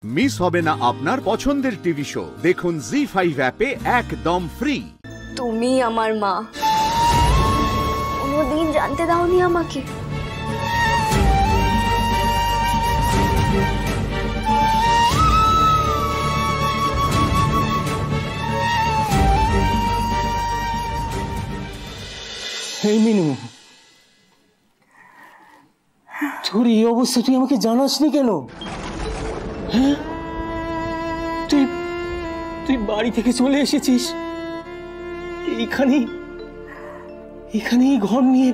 Miss হবে না আপনার পছন্দের টিভি শো। দেখুন জি5 অ্যাপে একদম ফ্রি। তুমি আমার মা, কোনোদিন জানতে দাওনি আমাকে। এই মিনু, তোর এই অবস্থা তুই আমাকে জানাসনি কেন? হ্যাঁ, তুই বাড়ি থেকে চলে এসেছিস এখানেই ঘর নিয়ে।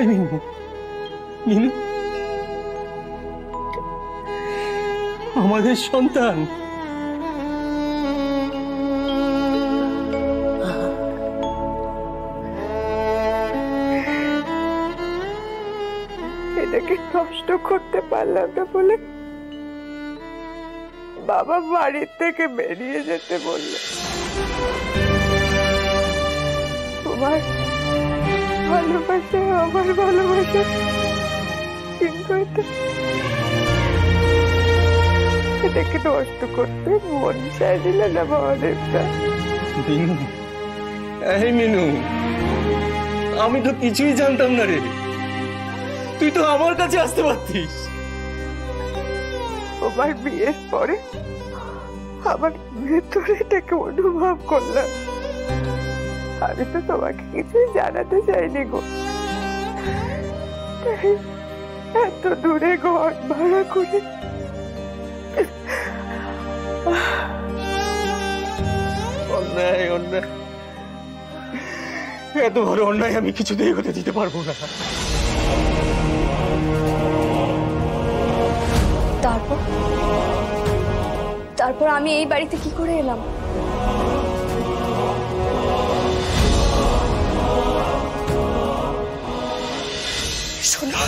মিনু, মিনু আমাদের সন্তান। এটাকে নষ্ট করতে পারলাম না বলে বাবা বাড়ির থেকে বেরিয়ে যেতে বলল। তোমার ভালোবাসা আমার ভালোবাসা, কিন্তু এটাকে নষ্ট করতে মন চাইছিল না মহাদেবটা। মিনু, এই মিনু, আমি তো কিছুই জানতাম না রে। তুই তো আমার কাছে আসতে পারতিস। তোমার বিয়ের পরে আমার ভেতরে এটাকে অনুভব করলাম। আমি তো তোমাকে কিছুই জানাতে চাইনি গো। এত দূরে ঘর ভাড়া করে অন্যায়, অন্যায়, এত বড় অন্যায় আমি কিছুতেই হতে দিতে পারবো না। তারপর আমি এই বাড়িতে কি করে এলাম? শোনো,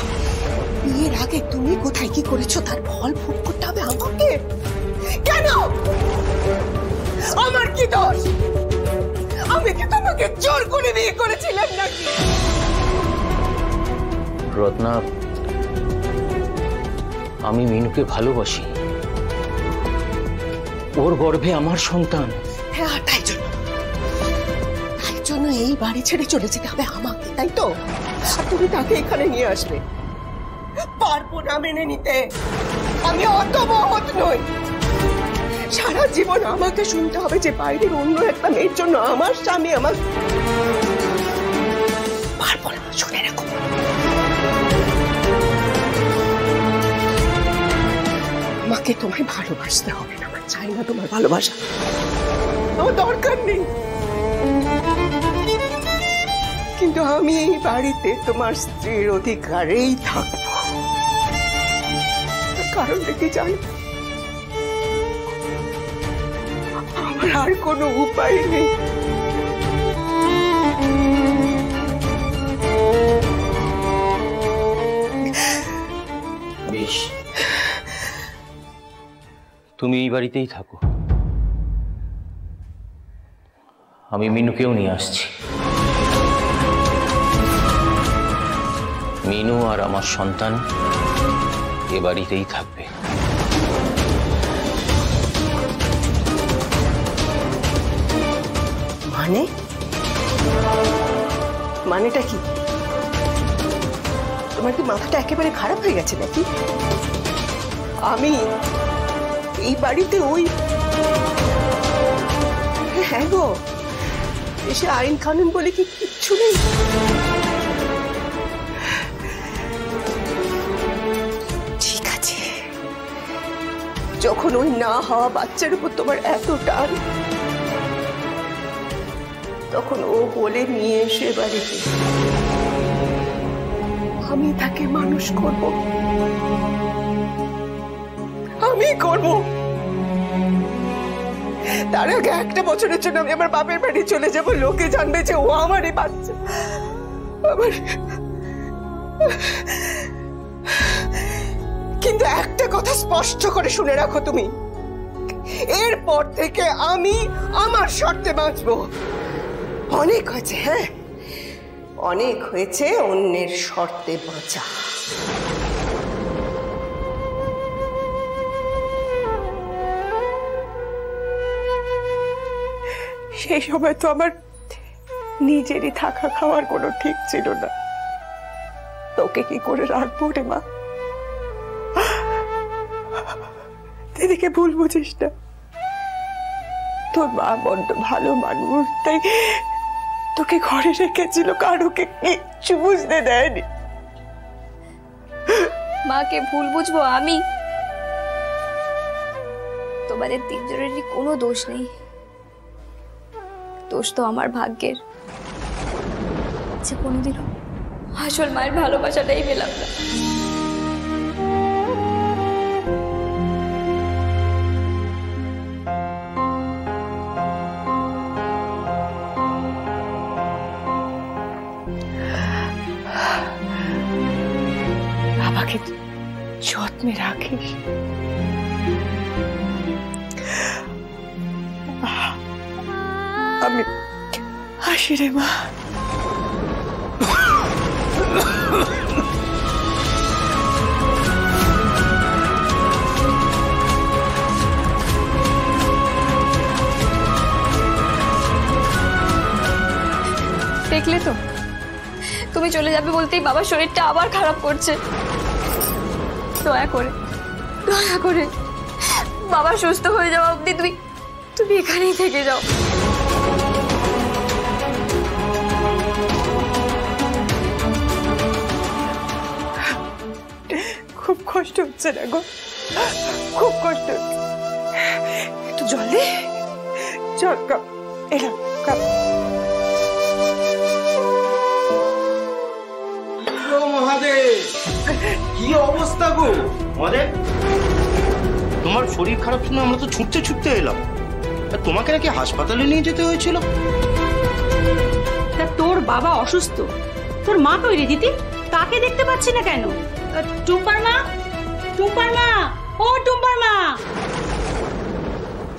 বিয়ের আগে তুমি কোথায় কি করেছো তার ফল ভোগ করতে হবে আমাকে। কেন? আমার কি দোষ? আমি কি তোমাকে জোর করে বিয়ে করেছিলাম নাকি? রত্না, আমি মিনুকে ভালোবাসি। ওর গর্ভে আমার সন্তান। হ্যাঁ, তাই জন্য এই বাড়ি ছেড়ে চলে যেতে হবে আমাকে, তাই তো? আর তুমি তাকে এখানে নিয়ে আসবে। পারবো না মেনে নিতে। আমি অত মহৎ নই। সারা জীবন আমাকে শুনতে হবে যে বাইরের অন্য একটা মেয়ের জন্য আমার স্বামী আমার। পারবো না, শুনে রাখো। আমাকে তোমায় ভালোবাসতে হবে না। আমার চাই না তোমার ভালোবাসা, আমার দরকার নেই। কিন্তু আমি এই বাড়িতে তোমার স্ত্রীর অধিকারেই থাকবো। কারণটা কি জানো? আমার আর কোনো উপায় নেই। বেশ, তুমি এই বাড়িতেই থাকো। আমি মিনুকেও নিয়ে আসছি। মিনু আর আমার সন্তান এ বাড়িতেই থাকবে। মানেটা কি? তোমার কি মাথাটা একেবারে খারাপ হয়ে গেছে নাকি? আমি এই বাড়িতে ওই, হ্যাঁ গো, এসে আইন কানুন বলে কি কিচ্ছু নেই? ঠিক আছে, যখন ওই না হওয়া বাচ্চার উপর তোমার এত টান, তখন ও বলে নিয়ে এসে বাড়িতে আমি তাকে মানুষ করব। আমি করব। তার আগে একটা বছরের জন্য আমি আমার বাপের বাড়ি চলে যাব। লোকে জানবে যে ও আমারই বাচ্চা। কিন্তু একটা কথা স্পষ্ট করে শুনে রাখো তুমি, এরপর থেকে আমি আমার শর্তে বাঁচবো। অনেক হয়েছে, হ্যাঁ অনেক হয়েছে অন্যের শর্তে বাঁচা। সেই সময় তো আমার নিজেরই থাকা খাওয়ার কোনো ঠিক ছিল না। তোকে কি করে রাখবো রে মা? দিদিকে ভুল বুঝিস না, তোর মা বড্ড ভালো মানুষ, তাই তোকে ঘরে রেখেছিল, কারোকে কিচ্ছু বুঝতে দেয়নি। মাকে ভুল বুঝবো আমি? তোমাদের তিনজনেরই কোনো দোষ নেই, দোষ তো আমার ভাগ্যের, যে কোনোদিনও আসল মায়ের ভালোবাসাটাই পেলাম না। বাবাকে যত্নে রাখিস। আমি আসি রে মা। দেখলে তো, তুমি চলে যাবে বলতেই বাবার শরীরটা আবার খারাপ করছে। দয়া করে বাবা সুস্থ হয়ে যাওয়া অবধি তুমি এখানেই থেকে যাও। খুব কষ্ট হচ্ছে না গো, খুব কষ্ট হচ্ছে। একটু জল দে, জল কাপ এলাম কাপ। কি অবস্থা গো মহাদেব? তোমার শরীর খারাপ শুনে আমরা তো ছুটতে এলাম, তোমাকে নাকি হাসপাতালে নিয়ে যেতে হয়েছিল। তা তোর বাবা অসুস্থ, তোর মা কই রে দিদি? তাকে দেখতে পাচ্ছি না কেন? টুম্পার মা, ও টুম্পার মা।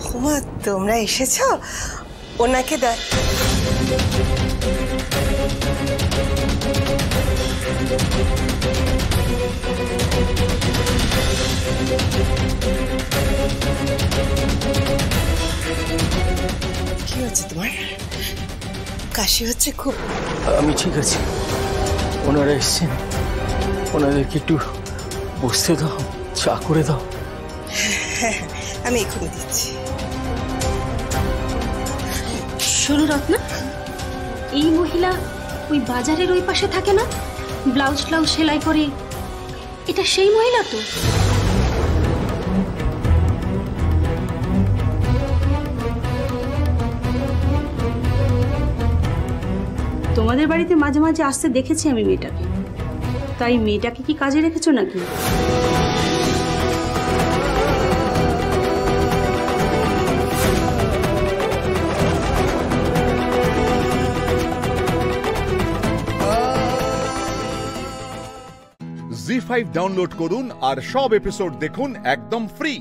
হুমা, তোমরা এসেছো? ওনাকে দেখ। কি হচ্ছে তোমার? কাশি হচ্ছে খুব? আমি ঠিক আছি, ওনারা এসছেন, ওনাদেরকে একটু বসতে দাও, চা করে দাও। হ্যাঁ, আমি এখনই দিচ্ছি। শোনো রত্না, এই মহিলা ওই বাজারের ওই পাশে থাকে না, ব্লাউজ সেলাই করে? এটা সেই মহিলা তো? তোমাদের বাড়িতে মাঝে মাঝে আসতে দেখেছি আমি মেয়েটাকে, তাই মেয়েটাকে কি কাজে রেখেছো নাকি? জি5 ডাউনলোড করুন আর সব এপিসোড দেখুন একদম ফ্রি।